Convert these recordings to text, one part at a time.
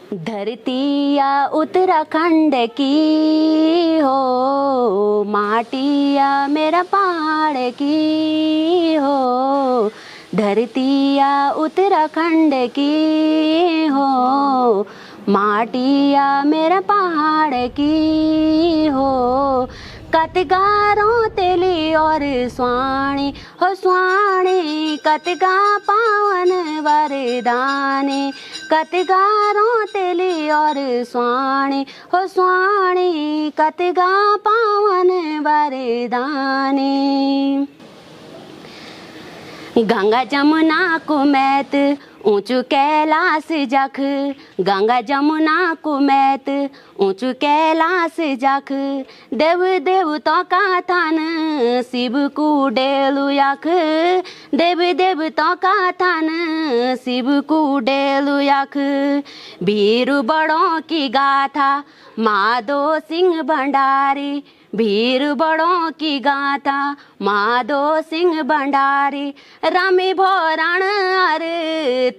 धरती या उत्तराखंड की हो, माटी या मेरा पहाड़ की हो। धरती या उत्तराखंड की हो, माटी या मेरा पहाड़ की हो। कतगारों तेली और स्वाणी हो स्वाणी, कतगा पावन वरदानी। कतगारों तेली और स्वाणी हो स्वाणी, कतगा पावन वरदानी। गंगा जमुना कुमैत ऊंचू कैलाश जख, गंगा जमुना कुमैत ऊंचू कैलाश जख। देव देवता का थान शिव को डेलु यख, देव देवता का थान शिव को डेलु यख। वीर बड़ों की गाथा माधो सिंह भंडारी, वीर बड़ों की गाथा माधो सिंह भंडारी। रमी भोरण अर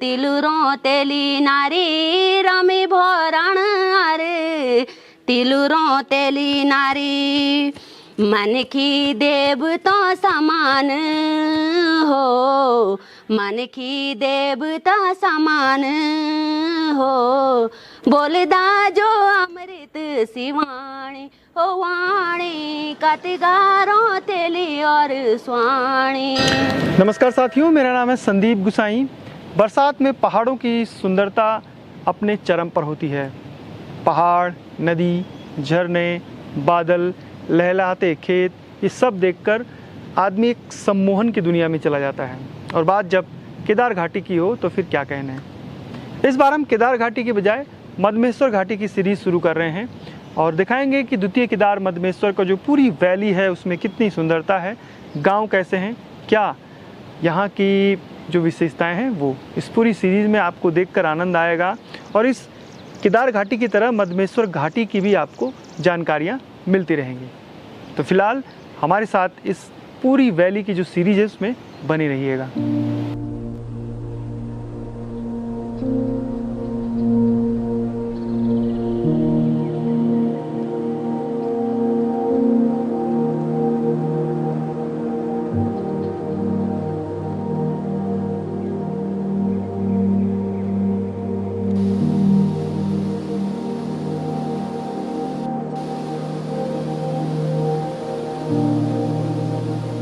तिलुरों तेली नारी, रमी भोरण अर तिलुरों तेली नारी। मन की देवता समान हो, मन की देवता समान हो। बोलदा जो अमृत शिवाणी हो वाणी, कतगारों तेली और स्वाणी। नमस्कार साथियों, मेरा नाम है संदीप गुसाई। बरसात में पहाड़ों की सुंदरता अपने चरम पर होती है। पहाड़, नदी, झरने, बादल, लहलहाते खेत, ये सब देखकर आदमी एक सम्मोहन की दुनिया में चला जाता है। और बात जब केदार घाटी की हो तो फिर क्या कहना है। इस बार हम केदार घाटी के बजाय मधमेश्वर घाटी की सीरीज शुरू कर रहे हैं और दिखाएंगे कि द्वितीय केदार मधमेश्वर का जो पूरी वैली है उसमें कितनी सुंदरता है, गांव कैसे हैं, क्या यहाँ की जो विशेषताएं हैं वो इस पूरी सीरीज़ में आपको देखकर आनंद आएगा। और इस केदार घाटी की तरह मधमेश्वर घाटी की भी आपको जानकारियाँ मिलती रहेंगी। तो फिलहाल हमारे साथ इस पूरी वैली की जो सीरीज है उसमें बनी रहिएगा।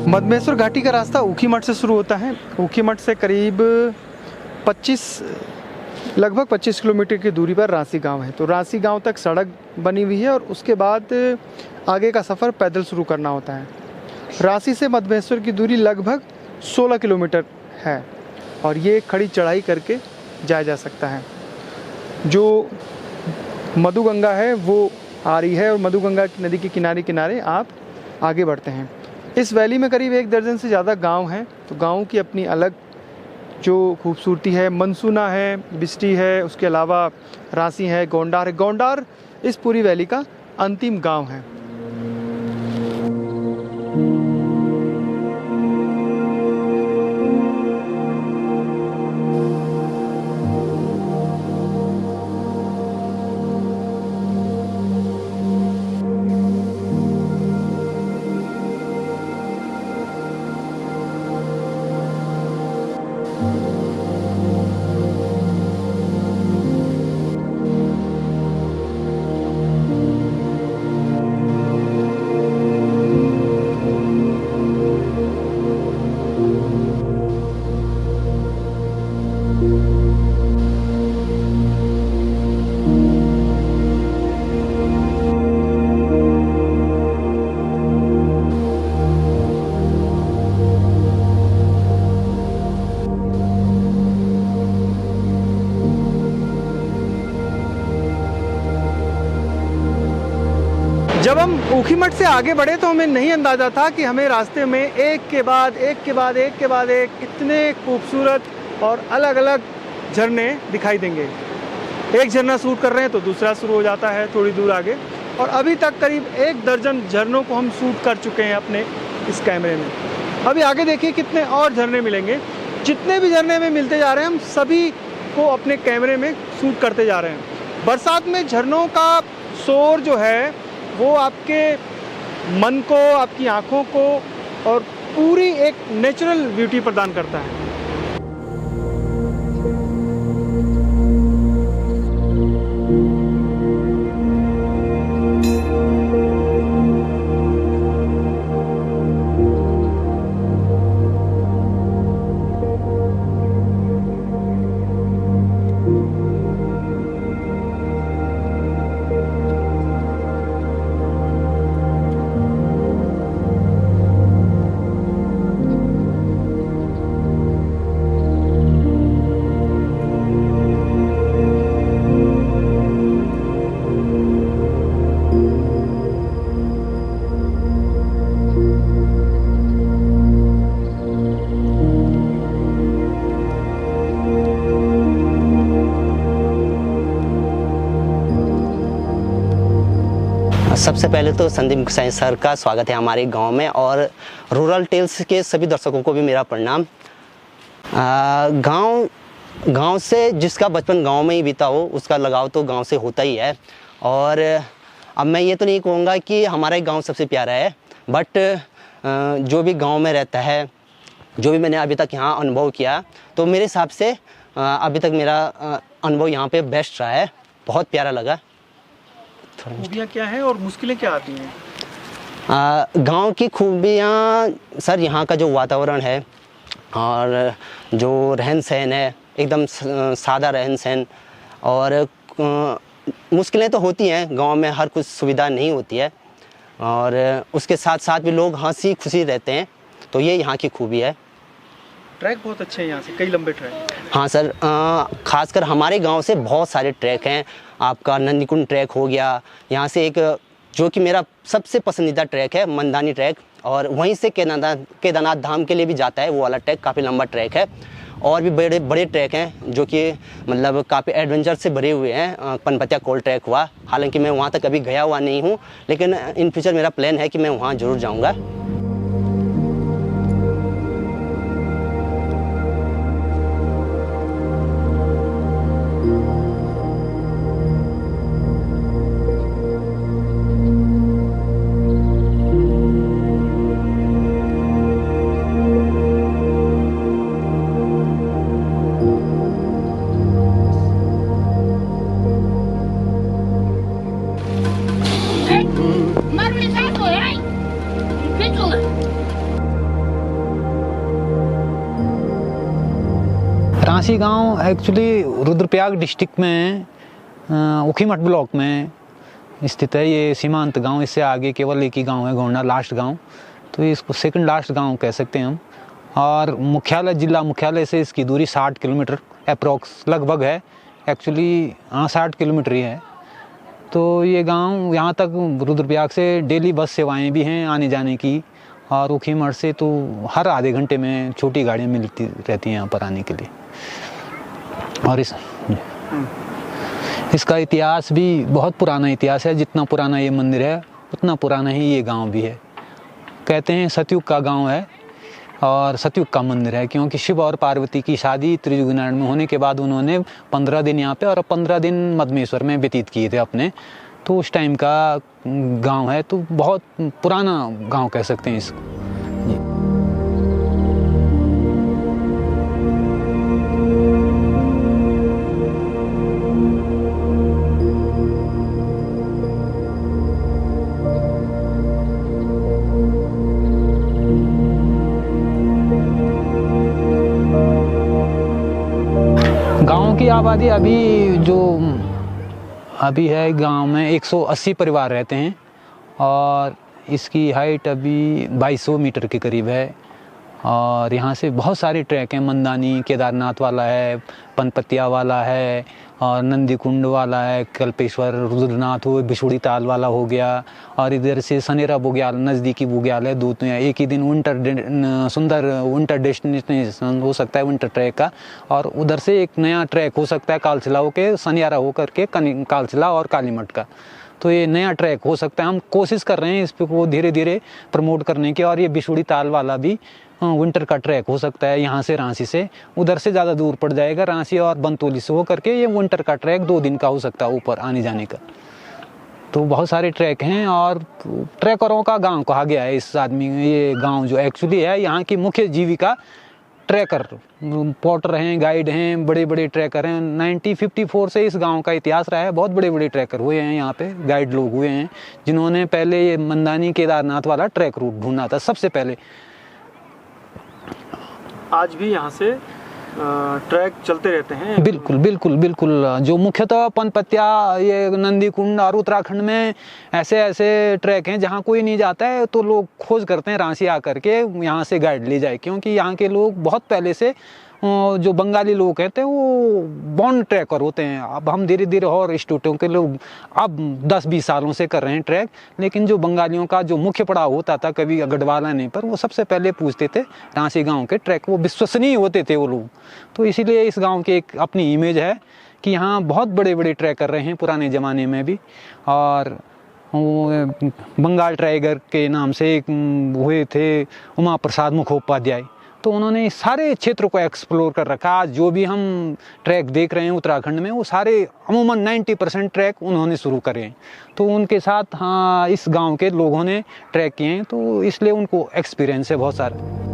मधमेश्वर घाटी का रास्ता ऊखीमठ से शुरू होता है। ऊखीमठ से करीब लगभग 25 किलोमीटर की दूरी पर रांसी गांव है। तो रांसी गांव तक सड़क बनी हुई है और उसके बाद आगे का सफ़र पैदल शुरू करना होता है। रांसी से मधमेश्वर की दूरी लगभग 16 किलोमीटर है और ये खड़ी चढ़ाई करके जाया जा सकता है। जो मधुगंगा है वो आ रही है और मधुगंगा नदी के किनारे किनारे आप आगे बढ़ते हैं। इस वैली में करीब 1 दर्जन से ज़्यादा गांव हैं। तो गाँव की अपनी अलग जो खूबसूरती है। मनसूना है, बिस्टी है, उसके अलावा रांसी है, गोंडार है। गोंडार इस पूरी वैली का अंतिम गांव है। जब हम ऊखीमठ से आगे बढ़े तो हमें नहीं अंदाज़ा था कि हमें रास्ते में एक के बाद एक इतने खूबसूरत और अलग अलग झरने दिखाई देंगे। एक झरना शूट कर रहे हैं तो दूसरा शुरू हो जाता है थोड़ी दूर आगे। और अभी तक करीब 1 दर्जन झरनों को हम शूट कर चुके हैं अपने इस कैमरे में। अभी आगे देखिए कितने और झरने मिलेंगे। जितने भी झरने में मिलते जा रहे हैं हम सभी को अपने कैमरे में शूट करते जा रहे हैं। बरसात में झरनों का शोर जो है वो आपके मन को, आपकी आँखों को और पूरी एक नेचुरल ब्यूटी प्रदान करता है। सबसे पहले तो संदीप गुसाई सर का स्वागत है हमारे गांव में, और रूरल टेल्स के सभी दर्शकों को भी मेरा प्रणाम। गांव से जिसका बचपन गांव में ही बीता हो उसका लगाव तो गांव से होता ही है। और अब मैं ये तो नहीं कहूँगा कि हमारा गांव सबसे प्यारा है, बट जो भी गांव में रहता है, जो भी मैंने अभी तक यहाँ अनुभव किया, तो मेरे हिसाब से अभी तक मेरा अनुभव यहाँ पे बेस्ट रहा है। बहुत प्यारा लगा। खूबियाँ क्या हैं और मुश्किलें क्या आती हैं? गांव की खूबियाँ सर, यहाँ का जो वातावरण है और जो रहन सहन है, एकदम सादा रहन सहन। और मुश्किलें तो होती हैं, गांव में हर कुछ सुविधा नहीं होती है, और उसके साथ साथ भी लोग हंसी खुशी रहते हैं, तो ये यहाँ की खूबी है। ट्रैक बहुत अच्छे हैं यहाँ से, कई लंबे ट्रैक। हाँ सर, खासकर हमारे गांव से बहुत सारे ट्रैक हैं। आपका नंदीकुंड ट्रैक हो गया, यहाँ से एक जो कि मेरा सबसे पसंदीदा ट्रैक है मंदानी ट्रैक, और वहीं से केदारनाथ धाम के लिए भी जाता है वो वाला ट्रैक, काफ़ी लंबा ट्रैक है। और भी बड़े बड़े ट्रैक हैं जो कि मतलब काफ़ी एडवेंचर से भरे हुए हैं। पनपतिया कोल ट्रैक हुआ, हालांकि मैं वहाँ तक कभी गया हुआ नहीं हूँ, लेकिन इन फ्यूचर मेरा प्लान है कि मैं वहाँ ज़रूर जाऊँगा। रांसी गांव एक्चुअली रुद्रप्रयाग डिस्ट्रिक्ट में ऊखीमठ ब्लॉक में स्थित है। ये सीमांत गांव, इससे आगे केवल एक ही गांव है, गोंडा लास्ट गांव, तो इसको सेकंड लास्ट गांव कह सकते हैं हम। और मुख्यालय, जिला मुख्यालय से इसकी दूरी 60 किलोमीटर अप्रोक्स लगभग है। एक्चुअली 60 किलोमीटर ही है। तो ये गांव, यहाँ तक रुद्रप्रयाग से डेली बस सेवाएँ भी हैं आने जाने की, और ऊखीमठ से तो हर आधे घंटे में छोटी गाड़ियाँ मिलती रहती हैं यहाँ पर आने के लिए। और इसका इतिहास भी बहुत पुराना इतिहास है। जितना पुराना ये मंदिर है उतना पुराना ही ये गांव भी है। कहते हैं सतयुग का गांव है और सतयुग का मंदिर है, क्योंकि शिव और पार्वती की शादी त्रियुग नारायण में होने के बाद उन्होंने 15 दिन यहाँ पे और 15 दिन मधमेश्वर में व्यतीत किए थे अपने। तो उस टाइम का गांव है, तो बहुत पुराना गांव कह सकते हैं इसको। गांव की आबादी अभी है गांव में 180 परिवार रहते हैं, और इसकी हाइट अभी 2200 मीटर के करीब है। और यहाँ से बहुत सारे ट्रैक हैं, मंदानी केदारनाथ वाला है, पनपतिया वाला है, और नंदीकुंड वाला है, कल्पेश्वर रुद्रनाथ हो, बिछुड़ी ताल वाला हो गया, और इधर से सनेरा बुग्याल नज़दीकी बुग्याल है। दो एक ही दिन सुंदर विंटर डेस्टिनेशन हो सकता है विंटर ट्रैक का, और उधर से एक नया ट्रैक हो सकता है कालचिला होके सनियारा होकर के कालचिला और कालीमठ का। तो ये नया ट्रैक हो सकता है। हम कोशिश कर रहे हैं इस पे को धीरे धीरे प्रमोट करने की, और ये बिशुड़ी ताल वाला भी विंटर का ट्रैक हो सकता है। यहाँ से रांची से उधर से ज़्यादा दूर पड़ जाएगा, रांची और बंतोली से हो करके ये विंटर का ट्रैक 2 दिन का हो सकता है ऊपर आने जाने का। तो बहुत सारे ट्रैक हैं, और ट्रैकरों का गांव कहा गया है इस आदमी, ये गांव जो एक्चुअली है यहाँ की मुख्य जीविका ट्रैकर, पोर्टर हैं, गाइड हैं, बड़े बड़े ट्रैकर हैं। 1954 से इस गांव का इतिहास रहा है। बहुत बड़े बड़े ट्रैकर हुए हैं यहाँ पे, गाइड लोग हुए हैं जिन्होंने पहले ये मंदानी केदारनाथ वाला ट्रैक रूट ढूंढा था सबसे पहले। आज भी यहाँ से ट्रैक चलते रहते हैं। बिल्कुल बिल्कुल बिल्कुल। जो मुख्यतः पनपत्या, ये नंदी कुंड और उत्तराखंड में ऐसे ऐसे ट्रैक हैं जहाँ कोई नहीं जाता है, तो लोग खोज करते हैं रांची आकर के यहाँ से गाइड ले जाए, क्योंकि यहाँ के लोग बहुत पहले से जो बंगाली लोग कहते हैं वो बॉन्ड ट्रैकर होते हैं। अब हम धीरे धीरे और स्टेटों के लोग अब 10-20 सालों से कर रहे हैं ट्रैक, लेकिन जो बंगालियों का जो मुख्य पड़ाव होता था कभी गढ़वाल आने पर, वो सबसे पहले पूछते थे रांची गांव के ट्रैक, वो विश्वसनीय होते थे वो लोग। तो इसीलिए इस गांव की एक अपनी इमेज है कि यहाँ बहुत बड़े बड़े ट्रैक कर रहे हैं पुराने ज़माने में भी। और बंगाल टाइगर के नाम से एक हुए थे उमा प्रसाद मुखोपाध्याय, तो उन्होंने सारे क्षेत्र को एक्सप्लोर कर रखा। आज जो भी हम ट्रैक देख रहे हैं उत्तराखंड में, वो सारे अमूमन 90% ट्रैक उन्होंने शुरू करे हैं। तो उनके साथ हाँ इस गांव के लोगों ने ट्रैक किए हैं, तो इसलिए उनको एक्सपीरियंस है बहुत सारा।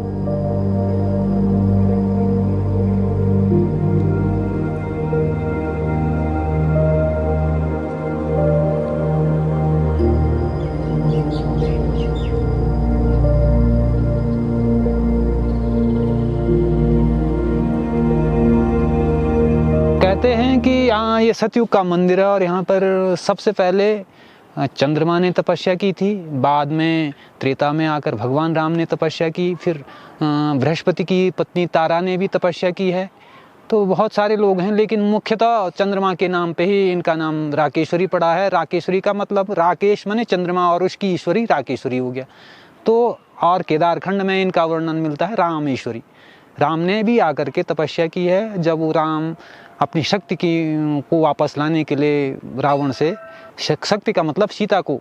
कहते हैं कि यहाँ ये सतयुग का मंदिर है, और यहाँ पर सबसे पहले चंद्रमा ने तपस्या की थी, बाद में त्रेता में आकर भगवान राम ने तपस्या की, फिर बृहस्पति की पत्नी तारा ने भी तपस्या की है। तो बहुत सारे लोग हैं, लेकिन मुख्यतः चंद्रमा के नाम पे ही इनका नाम राकेश्वरी पड़ा है। राकेश्वरी का मतलब राकेश माने चंद्रमा, और उसकी ईश्वरी राकेश्वरी हो गया। तो और केदारखंड में इनका वर्णन मिलता है रामेश्वरी। राम ने भी आकर के तपस्या की है, जब वो राम अपनी शक्ति को वापस लाने के लिए रावण से, शक्ति का मतलब सीता को,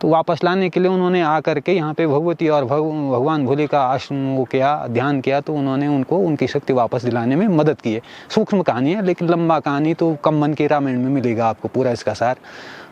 तो वापस लाने के लिए उन्होंने आकर के यहाँ पे भगवती और भगवान भोले का वो किया, ध्यान किया, तो उन्होंने उनको उनकी शक्ति वापस दिलाने में मदद की है। सूक्ष्म कहानी है, लेकिन लंबा कहानी तो कम्बन के रामायण में मिलेगा आपको पूरा इसका सार।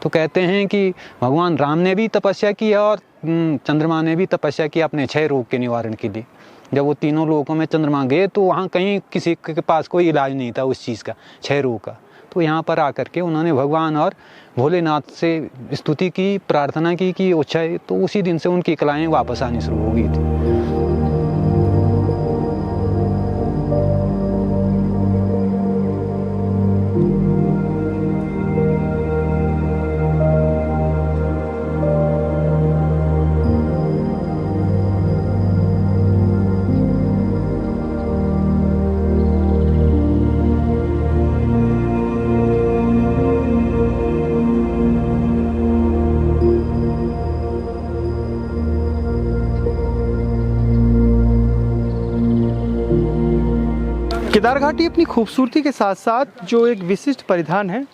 तो कहते हैं कि भगवान राम ने भी तपस्या की है, और चंद्रमा ने भी तपस्या की अपने 6 रोग के निवारण के लिए। जब वो तीनों लोगों में चंद्रमा गए, तो वहाँ कहीं किसी के पास कोई इलाज नहीं था उस चीज़ का, 6 रोग का। तो यहाँ पर आकर के उन्होंने भगवान और भोलेनाथ से स्तुति की, प्रार्थना की कि अच्छा, तो उसी दिन से उनकी कलाएं वापस आनी शुरू हो गई थी। केदार घाटी अपनी खूबसूरती के साथ साथ जो एक विशिष्ट परिधान है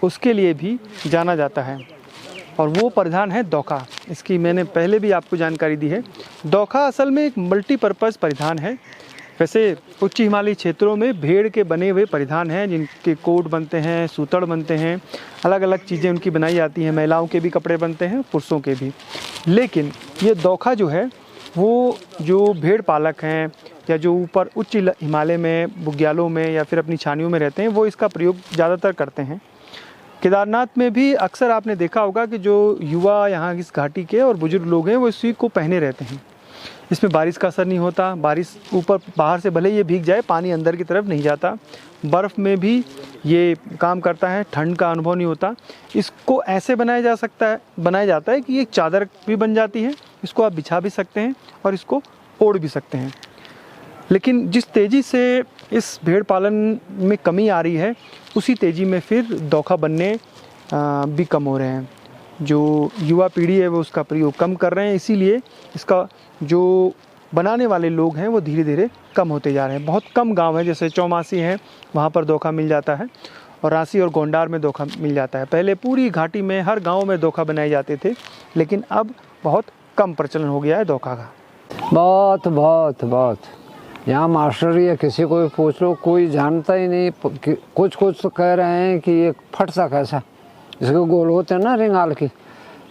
उसके लिए भी जाना जाता है, और वो परिधान है दौखा। इसकी मैंने पहले भी आपको जानकारी दी है। दौखा असल में एक मल्टीपर्पज़ परिधान है। वैसे उच्च हिमालयी क्षेत्रों में भेड़ के बने हुए परिधान हैं, जिनके कोट बनते हैं, सूतड़ बनते हैं, अलग अलग चीज़ें उनकी बनाई जाती हैं। महिलाओं के भी कपड़े बनते हैं, पुरुषों के भी। लेकिन ये दौखा जो है, वो जो भेड़ पालक हैं या जो ऊपर उच्च हिमालय में बुग्यालों में या फिर अपनी छानियों में रहते हैं, वो इसका प्रयोग ज़्यादातर करते हैं। केदारनाथ में भी अक्सर आपने देखा होगा कि जो युवा यहाँ इस घाटी के और बुजुर्ग लोग हैं, वो इसी को पहने रहते हैं। इसमें बारिश का असर नहीं होता। बारिश ऊपर बाहर से भले ये भीग जाए, पानी अंदर की तरफ नहीं जाता। बर्फ़ में भी ये काम करता है, ठंड का अनुभव नहीं होता। इसको ऐसे बनाया जाता है कि ये चादर भी बन जाती है, इसको आप बिछा भी सकते हैं और इसको ओढ़ भी सकते हैं। लेकिन जिस तेज़ी से इस भेड़ पालन में कमी आ रही है, उसी तेज़ी में फिर दौखा बनने भी कम हो रहे हैं। जो युवा पीढ़ी है वो उसका प्रयोग कम कर रहे हैं, इसीलिए इसका जो बनाने वाले लोग हैं वो धीरे धीरे कम होते जा रहे हैं। बहुत कम गांव हैं, जैसे चौमासी हैं, वहाँ पर दौखा मिल जाता है। और रांसी और गोंडार में दोखा मिल जाता है। पहले पूरी घाटी में हर गांव में दोखा बनाए जाते थे, लेकिन अब बहुत कम प्रचलन हो गया है दोखा का। बहुत बहुत बहुत यहाँ मास्टर या किसी को भी पूछ लो, कोई जानता ही नहीं। कुछ तो कह रहे हैं कि ये फटता कैसा, इसके गोल होते हैं ना रिंगाल की,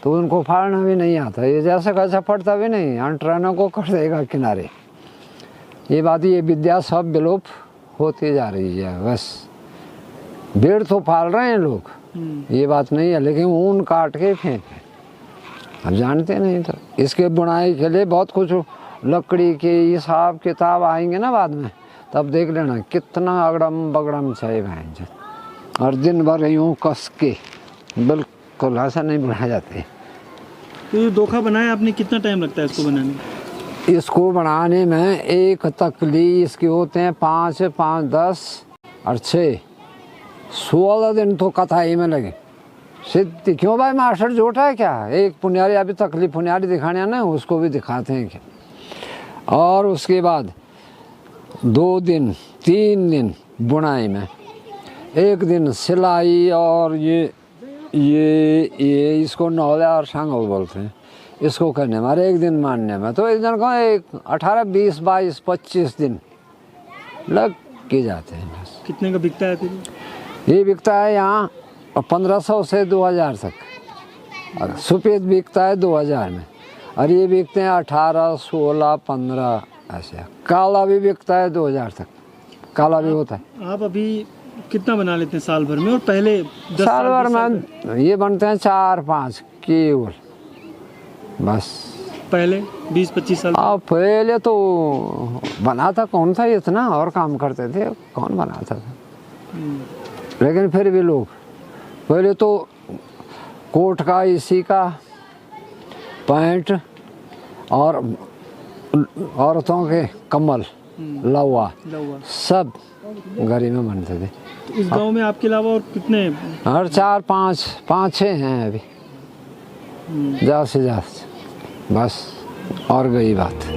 तो उनको फाड़ना भी नहीं आता। ये जैसा कैसा फटता भी नहीं, यहाँ ट्रेनों को कर देगा किनारे। ये बात, ये विद्या सब विलोप होती जा रही है। बस भेड़ तो पाल रहे हैं लोग, ये बात नहीं है, लेकिन ऊन काट के फेंक, अब जानते नहीं। तो इसके बुनाई के लिए बहुत कुछ, लकड़ी के हिसाब किताब आएंगे ना बाद में, तब देख लेना कितना अगड़म बगड़म चाहिए भैंस। और दिन भर यूँ कस के बिल्कुल ऐसा नहीं बनाए जाते। तो ये दोखा बनाया आपने, कितना टाइम लगता है इसको बनाने में? इसको बनाने में एक तकली इसके होते हैं 5, 10 और 6, 16 दिन तो कथाई में लगे। सिद्ध क्यों भाई, मास्टर झूठा है क्या? एक पुनियारी, अभी तकली पुनियारी दिखाने ना, उसको भी दिखाते हैं क्या। और उसके बाद 2 दिन 3 दिन बुनाई में, 1 दिन सिलाई, और ये इसको नौला और शांगल बोलते हैं, इसको करने में 1 दिन मानने में, तो एक दिन को 18, 20, 22, 25 दिन लग के जाते हैं बस। कितने का बिकता है फिर? ये बिकता है यहाँ 1500 से 2000 तक, और सफ़ेद बिकता है 2000 में, और ये बिकते हैं 18, 16, 15 ऐसे। काला भी बिकता है 2000 तक, काला भी होता है। आप अभी कितना बना लेते हैं साल भर में? और पहले साल भर में ये बनते हैं 4-5 केवल, बस। पहले 20-25 साल? अब पहले तो बनाता कौन था इतना, और काम करते थे, कौन बनाता था। लेकिन फिर भी लोग पहले तो कोट का, इसी का पैंट, और औरतों के कम्बल, लवा सब घरी में बनते थे। तो इस गांव में आपके अलावा और कितने? और 4, 5, 6 हैं अभी, ज़्यादा से ज़्यादा, बस। और गई बात।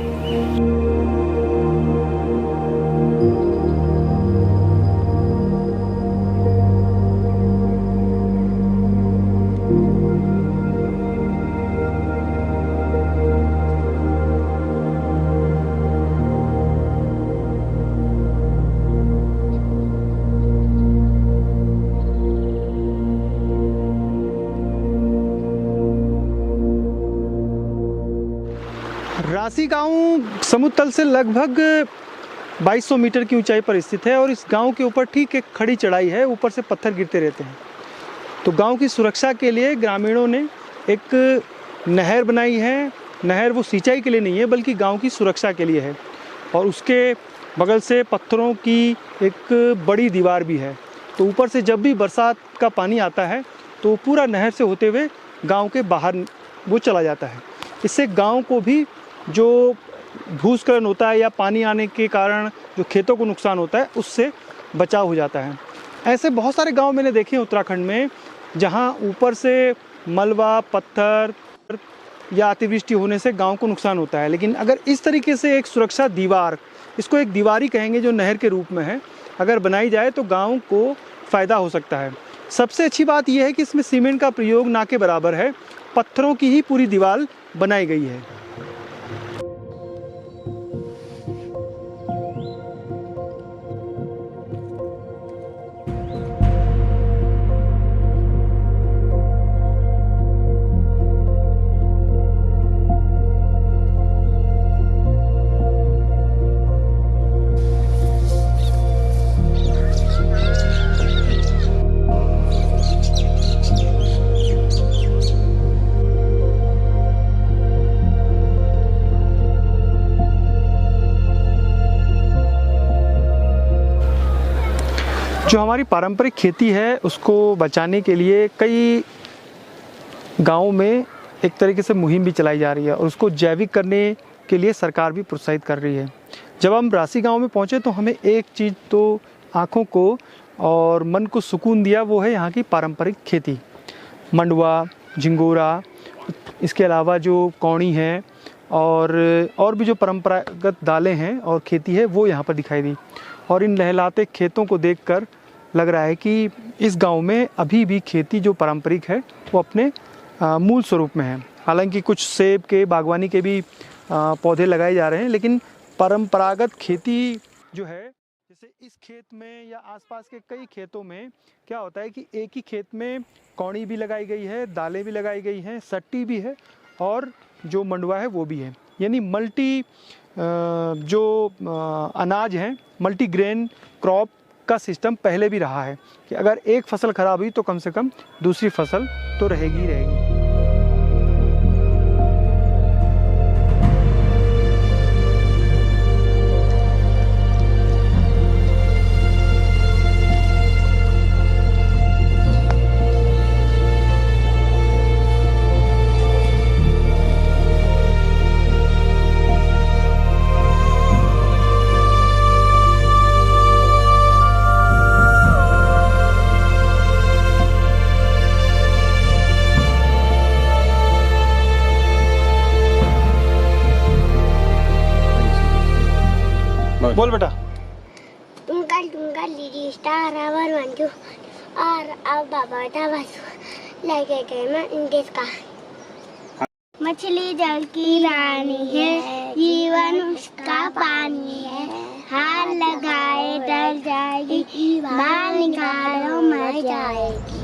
रांसी गांव समुद्र तल से लगभग 2200 मीटर की ऊंचाई पर स्थित है, और इस गांव के ऊपर ठीक एक खड़ी चढ़ाई है, ऊपर से पत्थर गिरते रहते हैं। तो गांव की सुरक्षा के लिए ग्रामीणों ने एक नहर बनाई है। नहर वो सिंचाई के लिए नहीं है, बल्कि गांव की सुरक्षा के लिए है, और उसके बगल से पत्थरों की एक बड़ी दीवार भी है। तो ऊपर से जब भी बरसात का पानी आता है तो पूरा नहर से होते हुए गांव के बाहर वो चला जाता है। इससे गांव को भी जो भूस्खलन होता है या पानी आने के कारण जो खेतों को नुकसान होता है, उससे बचाव हो जाता है। ऐसे बहुत सारे गांव मैंने देखे हैं उत्तराखंड में, जहां ऊपर से मलबा, पत्थर या अतिवृष्टि होने से गांव को नुकसान होता है। लेकिन अगर इस तरीके से एक सुरक्षा दीवार, इसको एक दीवार ही कहेंगे जो नहर के रूप में है, अगर बनाई जाए तो गांव को फ़ायदा हो सकता है। सबसे अच्छी बात यह है कि इसमें सीमेंट का प्रयोग ना के बराबर है, पत्थरों की ही पूरी दीवार बनाई गई है। जो हमारी पारंपरिक खेती है उसको बचाने के लिए कई गाँव में एक तरीके से मुहिम भी चलाई जा रही है, और उसको जैविक करने के लिए सरकार भी प्रोत्साहित कर रही है। जब हम रांसी गांव में पहुंचे तो हमें एक चीज़ तो आँखों को और मन को सुकून दिया, वो है यहाँ की पारंपरिक खेती। मंडवा, झिंगोरा, इसके अलावा जो कौड़ी है और भी जो परंपरागत दालें हैं और खेती है, वो यहाँ पर दिखाई दी। और इन लहलाते खेतों को देखकर लग रहा है कि इस गांव में अभी भी खेती जो पारंपरिक है वो अपने मूल स्वरूप में है। हालांकि कुछ सेब के, बागवानी के भी पौधे लगाए जा रहे हैं, लेकिन परंपरागत खेती जो है, जैसे इस खेत में या आसपास के कई खेतों में क्या होता है कि एक ही खेत में कौड़ी भी लगाई गई है, दालें भी लगाई गई हैं, सट्टी भी है और जो मंडुआ है वो भी है। यानी मल्टी जो अनाज हैं, मल्टी ग्रेन क्रॉप का सिस्टम पहले भी रहा है कि अगर एक फसल खराब हुई तो कम से कम दूसरी फसल तो रहेगी ही रहेगी। बोल बेटा। टुंकल टुंकल लिटिल स्टार आवर मंजू और अब बाबा बस लगे गए मैं इनके का। मछली जल की रानी है, जीवन उसका पानी है, हार लगाए डर जाएगी, बाहर निकालो मर जाएगी।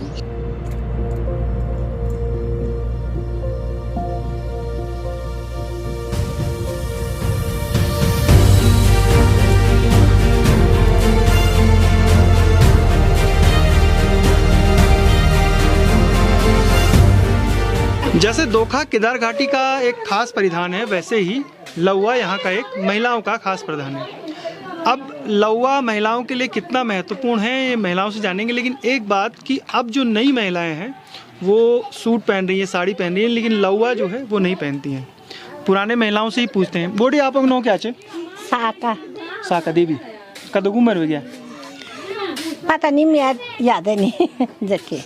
जैसे दोखा केदार घाटी का एक खास परिधान है, वैसे ही लौवा यहाँ का एक महिलाओं का खास परिधान है। अब लौवा महिलाओं के लिए कितना महत्वपूर्ण है ये महिलाओं से जानेंगे, लेकिन एक बात कि अब जो नई महिलाएं हैं वो सूट पहन रही हैं, साड़ी पहन रही हैं, लेकिन लौवा जो है वो नहीं पहनती हैं। पुराने महिलाओं से ही पूछते हैं। बोडी आप नो क्या चे? साका साका देवी कद उम्र हो गया? पता नहीं, मैं याद है नहीं जके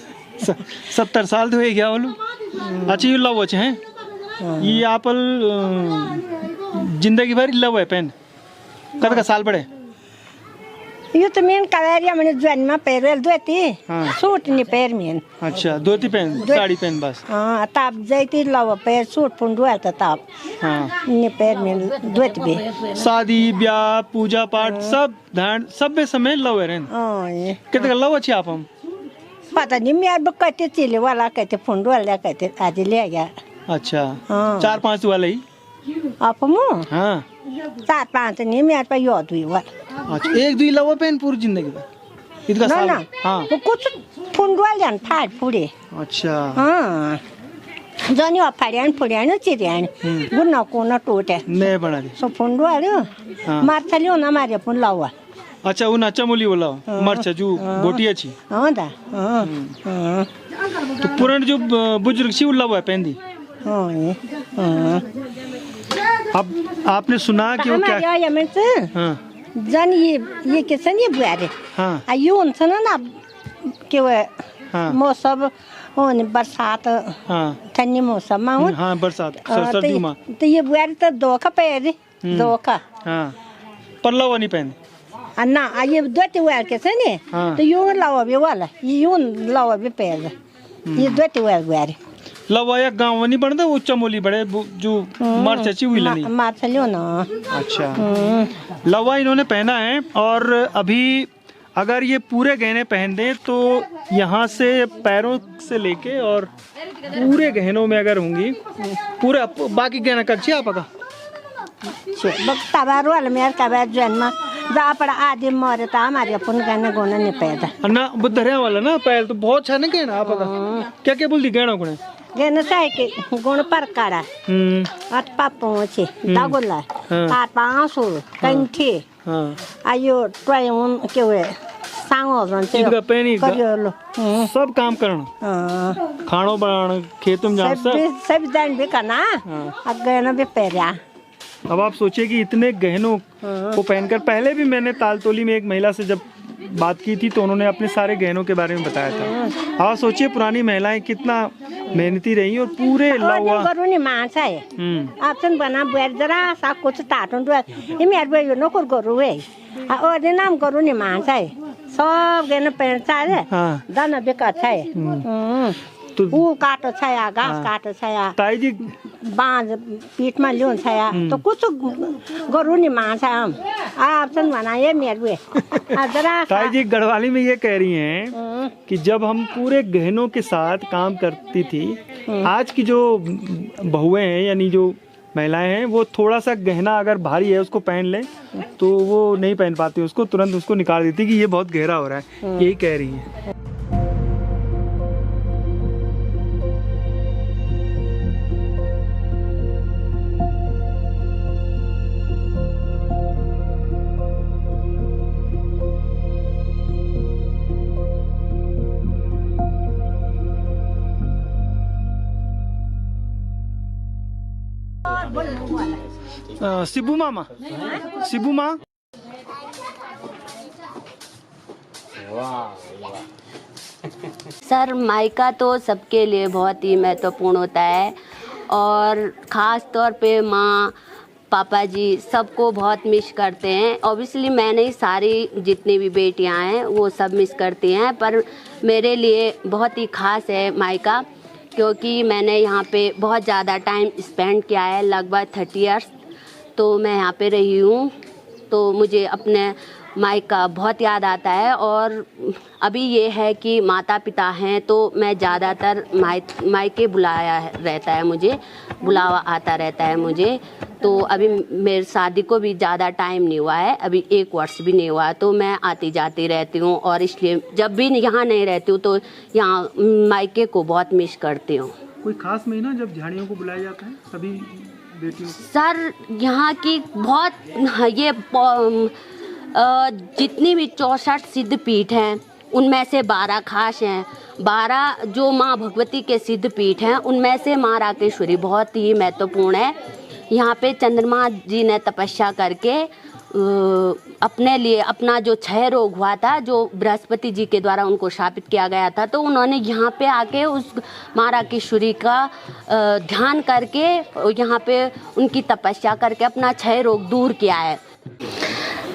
70 साल तो हो गया बोलो। अच्छा ये लव अच्छे हैं, ये आप जिंदगी भर लव है पेन कद का साल पड़े? यो तो मेन कवेरिया मैंने जन्म पैरल दोती सूट नहीं पैर मेन। अच्छा धोती पहन साड़ी पहन बस। हाँ ताप जाती लव पैर सूट पुंडुआ था ताप। हाँ ने पैर में दोती भी। शादी ब्याह पूजा पाठ सब धान सब में समय लव है रहन। हाँ कितने का लव अच्छी आप हम? पता नहीं, मैं अब कहते चिले वाला कहते फुंडू वाला कहते आज ले गया। अच्छा हाँ। 4-5 वाला ही आप मु हाँ 4-5 नहीं, मैं पे याद हुई वाला। अच्छा एक दो लव पेन पूरी जिंदगी में इतना ना साल? ना हाँ वो कुछ फुंडू वाले फाड़ पूरे। अच्छा हाँ जानी आप फाड़ियान फुड़ियान चिड़ियान गुना कोना टूटे नए बना दी सो फुंडू वाले मार चलियो ना मारे पुन लावा। अच्छा वो नाचा मोली बोला मर्च जो बोटी अच्छी। हाँ दा हाँ तो पुराने जो बुजुर्ग सी उल्ला हुआ है पहन दी। अब आपने सुना कि वो क्या हाँ जन ये किसन ये बुआरे हाँ आयु उनसे ना कि वो हाँ मौसम होने बरसात हाँ ठंडी मौसम में हाँ बरसात सर्दी में तो ये बुआरे तो दोखा पैर दोखा हाँ पर लवा नहीं पहन अन्ना ये दोते वाल कैसे नहीं हाँ। तो यूं लावा भी वाला ये यूं लावा भी पैर ये दोते वाल बुआरे लवा या गाँव नहीं बनता वो चमोली बड़े जो मर्च अच्छी हुई नहीं मार चलियो ना। अच्छा लवा इन्होंने पहना है और अभी अगर ये पूरे गहने पहन दें तो यहाँ से पैरों से लेके और पूरे गहनों में अगर होंगी पूरे बाकी गहना कच्चे आपका तबार वाला मेरे कबार जन्म जा पड़ा आदि मरे तो हमारे अपन गहना गोना नहीं पैदा ना बुद्धरिया वाला ना पैर तो बहुत अच्छा ना गहना आपका क्या क्या बोलती गहना गुणे गहना चाहे के गुण पर काड़ा आठ पापों छे दागुला आठ पाँचो कंठी आयो ट्रायन के हुए सांगो रंचे इधर पेनी करियो सब काम करना खानों बनाना खेतों में जाना सब दान भी करना अब गहना भी पहरा। अब आप सोचिए कि इतने गहनों को पहनकर, पहले भी मैंने तालतोली में एक महिला से जब बात की थी तो उन्होंने अपने सारे गहनों के बारे में बताया था। आप सोचिए पुरानी महिलाएं कितना मेहनती रही और पूरे लवा गरुनी मांस है आपसन बना बैठ जरा सा कुछ ताटन दो ये मेरे भाई नो कर गरु है और नाम गरुनी मांस है सब गेन पेड़ छाए हाँ। दाना बेकार छाए तो ऊ काटो छाया घाँस काटो छाया ताई जी बाँझ पिठमा ल्याउनु छाया त कुछ गरौँ नि माछा हम आपसन बनाए मेरे जरा ताई जी गढ़वाली में ये कह रही हैं कि जब हम पूरे गहनों के साथ काम करती थी, आज की जो बहुएं हैं यानी जो महिलाएं हैं वो थोड़ा सा गहना अगर भारी है उसको पहन लें तो वो नहीं पहन पाती, उसको तुरंत उसको निकाल देती कि ये बहुत गहरा हो रहा है, यही कह रही है। शिबू मामा, शिबू माँ, सर मायका तो सबके लिए बहुत ही महत्वपूर्ण होता है और ख़ास तौर पे माँ पापा जी सबको बहुत मिस करते हैं। ऑब्वियसली मैंने ही सारी जितनी भी बेटियां हैं वो सब मिस करती हैं, पर मेरे लिए बहुत ही ख़ास है मायका, क्योंकि मैंने यहाँ पे बहुत ज़्यादा टाइम स्पेंड किया है, लगभग 30 इयर्स तो मैं यहाँ पे रही हूँ। तो मुझे अपने मायका बहुत याद आता है और अभी ये है कि माता पिता हैं तो मैं ज़्यादातर मायके बुलाया रहता है, मुझे बुलावा आता रहता है मुझे। तो अभी मेरी शादी को भी ज़्यादा टाइम नहीं हुआ है, अभी 1 वर्ष भी नहीं हुआ है, तो मैं आती जाती रहती हूँ और इसलिए जब भी यहाँ नहीं रहती हूँ तो यहाँ मायके को बहुत मिस करती हूँ। कोई खास महीना जब झाड़ियों को बुलाया जाता है सभी बेटियों को? सर यहाँ की बहुत ये जितनी भी 64 सिद्ध पीठ हैं उनमें से 12 खास हैं। 12 जो माँ भगवती के सिद्ध पीठ हैं उनमें से माँ राकेश्वरी बहुत ही महत्वपूर्ण है। यहाँ पे चंद्रमा जी ने तपस्या करके अपने लिए अपना जो क्षय रोग हुआ था, जो बृहस्पति जी के द्वारा उनको शापित किया गया था, तो उन्होंने यहाँ पे आके उस माँ राकेश्वरी का ध्यान करके यहाँ पे उनकी तपस्या करके अपना क्षय रोग दूर किया है।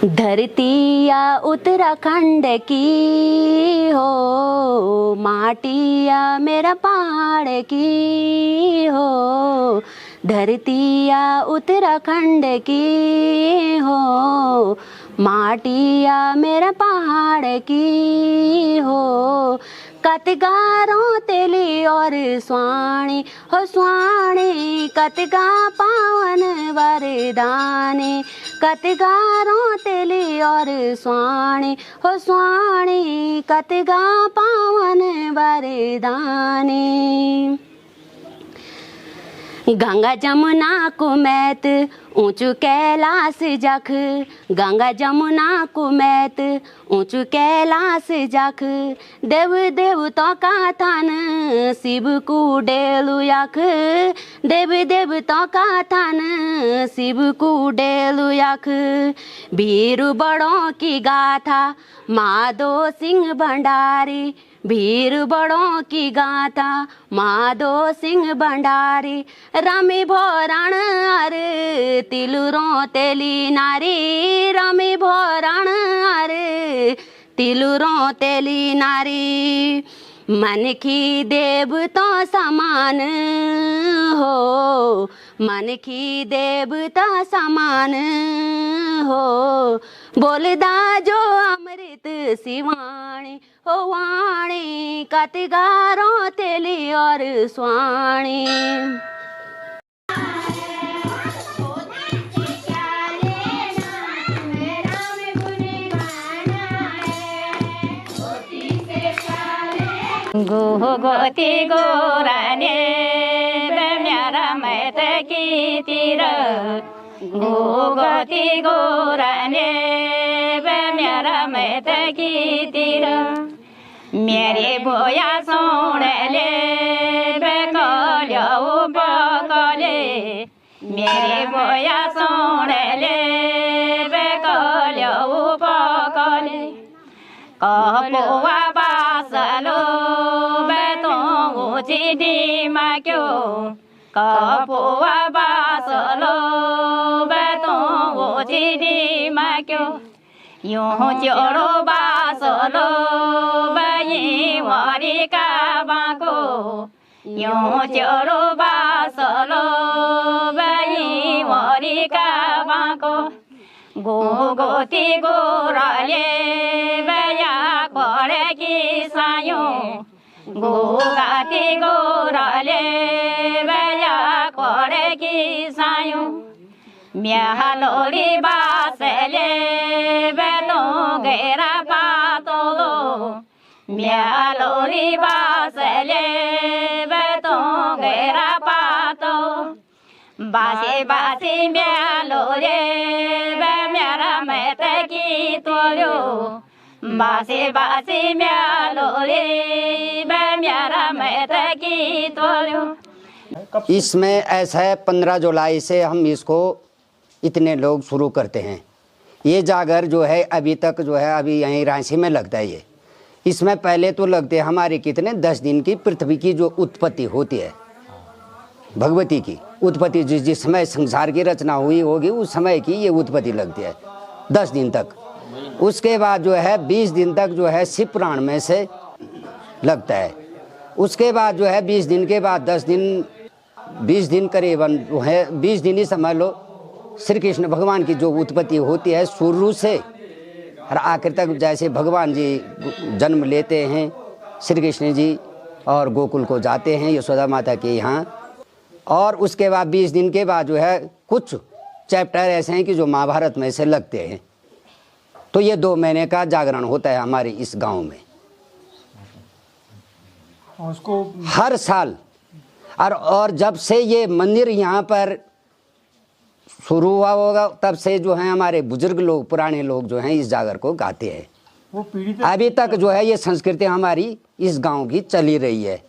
धरती या उत्तराखंड की हो, माटिया मेरा पहाड़ की हो, धरती या उत्तराखंड की हो, माटिया मेरा पहाड़ की हो, कतगारों तेली और स्वाणी हो स्वाणी, कतगा पावन वरदानी, कतगारों तेली और स्वाणी हो स्वाणी, कतगा पावन वरदानी। गंगा जमुना को मैत ऊंचू कैलाश जख, गंगा जमुना को मैत ऊंचू कैलाश जख, देव देवता का थान शिव को डेलु यख, देव देवता का थान शिव को डेलु यख, वीर बड़ों की गाथा माधो सिंह भंडारी, वीर बड़ों की गाथा माधो सिंह भंडारी, रमी भोरण अरे तिलुरों तेली नारी, रमी भोरण अरे तिलुरों तेली नारी, मन की देवता समान हो, मन की देवता समान हो, बोलदा जो अमृत शिवाणी हो वाणी, कतगारों तेली और स्वाणी। गो गोती गोराने मेरा मैत की तीर, गो गोती गोराने मेरा मैत की तीर, मेरे बोया सोण ले बेकोलो बकोले, मेरे बोया सोण ले बेकोलो बकोले, कपुआ बासलो बेतों चिड़ी माक्यो, कपुआ बासलो बेतों चिड़ी माक्यो, यूं चोरो बास बासलो बई वरी का बाको यूं चोरो बासलो बई वरी का बाको गोगोती गोराले बया कोरे की सायो गोगाती गोराले बया कोरे की सायो म्यालोरी बासले बेतो गेरा पातोलो म्यालोरी बासले बेतो गेरा पातो बासे बासे म्यालोरे बे म्यारा मैत की तोलो बासे बासे म्यालोरे बे म्यारा मैत की तोलो। इसमें ऐसा है 15 जुलाई से हम इसको इतने लोग शुरू करते हैं। ये जागर जो है अभी तक जो है अभी यहीं रांची में लगता है। ये इसमें पहले तो लगते हैं हमारे कितने 10 दिन की पृथ्वी की जो उत्पत्ति होती है, भगवती की उत्पत्ति जिस समय संसार की रचना हुई होगी उस समय की ये उत्पत्ति लगती है 10 दिन तक। उसके बाद जो है 20 दिन तक जो है शिव पुराण में से लगता है। उसके बाद जो है 20 दिन के बाद 10 दिन 20 दिन करीबन जो है 20 दिन ही समझ लो श्री कृष्ण भगवान की जो उत्पत्ति होती है शुरू से और आखिर तक। जैसे भगवान जी जन्म लेते हैं श्री कृष्ण जी और गोकुल को जाते हैं यशोदा माता के यहाँ, और उसके बाद 20 दिन के बाद जो है कुछ चैप्टर ऐसे हैं कि जो महाभारत में से लगते हैं। तो ये 2 महीने का जागरण होता है हमारे इस गांव में उसको हर साल। और जब से ये मंदिर यहाँ पर शुरू हुआ होगा तब से जो है हमारे बुजुर्ग लोग पुराने लोग जो हैं इस जागर को गाते हैं। वो पीढ़ी अभी तक जो है ये संस्कृति हमारी इस गांव की चली रही है।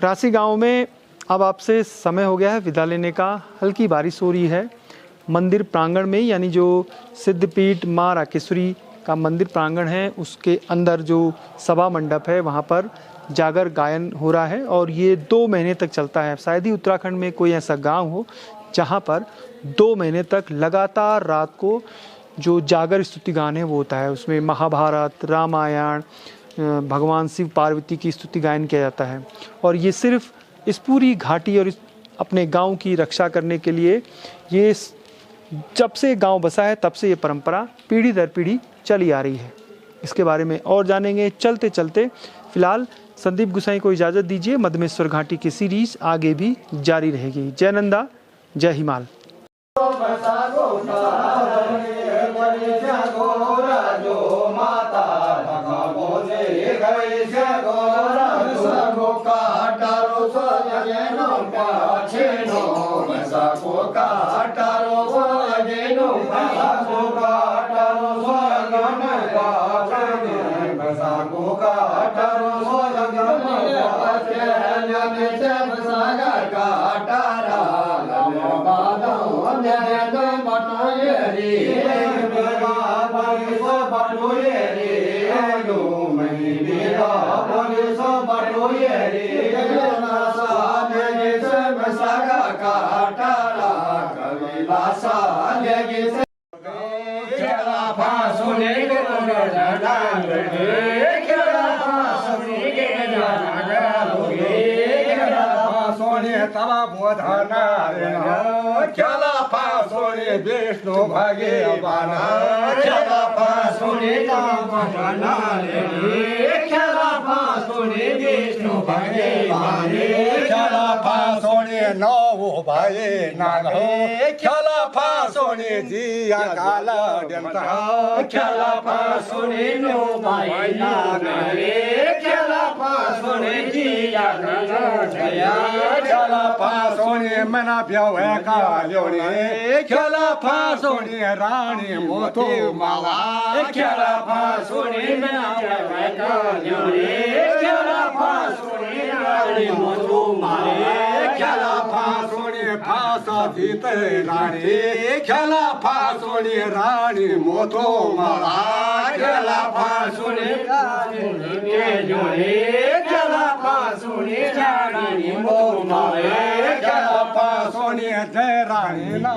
राशि गांव में अब आपसे समय हो गया है विदा लेने का। हल्की बारिश हो रही है मंदिर प्रांगण में, यानी जो सिद्धपीठ माँ राकेश्वरी का मंदिर प्रांगण है उसके अंदर जो सभा मंडप है वहाँ पर जागर गायन हो रहा है और ये 2 महीने तक चलता है। शायद ही उत्तराखंड में कोई ऐसा गांव हो जहाँ पर 2 महीने तक लगातार रात को जो जागर स्तुति गान है वो होता है। उसमें महाभारत, रामायण, भगवान शिव पार्वती की स्तुति गायन किया जाता है। और ये सिर्फ इस पूरी घाटी और इस अपने गांव की रक्षा करने के लिए, ये जब से गांव बसा है तब से ये परंपरा पीढ़ी दर पीढ़ी चली आ रही है। इसके बारे में और जानेंगे चलते चलते। फिलहाल संदीप गुसाई को इजाज़त दीजिए। मधमेश्वर घाटी की सीरीज आगे भी जारी रहेगी। जय नंदा, जय हिमाल। सोने तवा बोधनारायण खेला सोने विष्णु भगवान खेला सोने बोधनारायण खेला सोने विष्णु भगवान खेला सोने नौ भाई नाग खेला सोने जिया काला डंता खेला सोने नौ भाई नाग खेला सोने जिया काला जया खेला सोने मना प्यावे का लोने खेला सोने रानी मोतो माला खेला सोने मना प्यावे का लोने खेला सोने रानी मोतो माला खेला सोने फासा जीते रानी खेला सोने रानी मोतो माला खेला सोने रानी जोड़े खेला सोने रानी मोतो माला खेला सोने जय रानी ना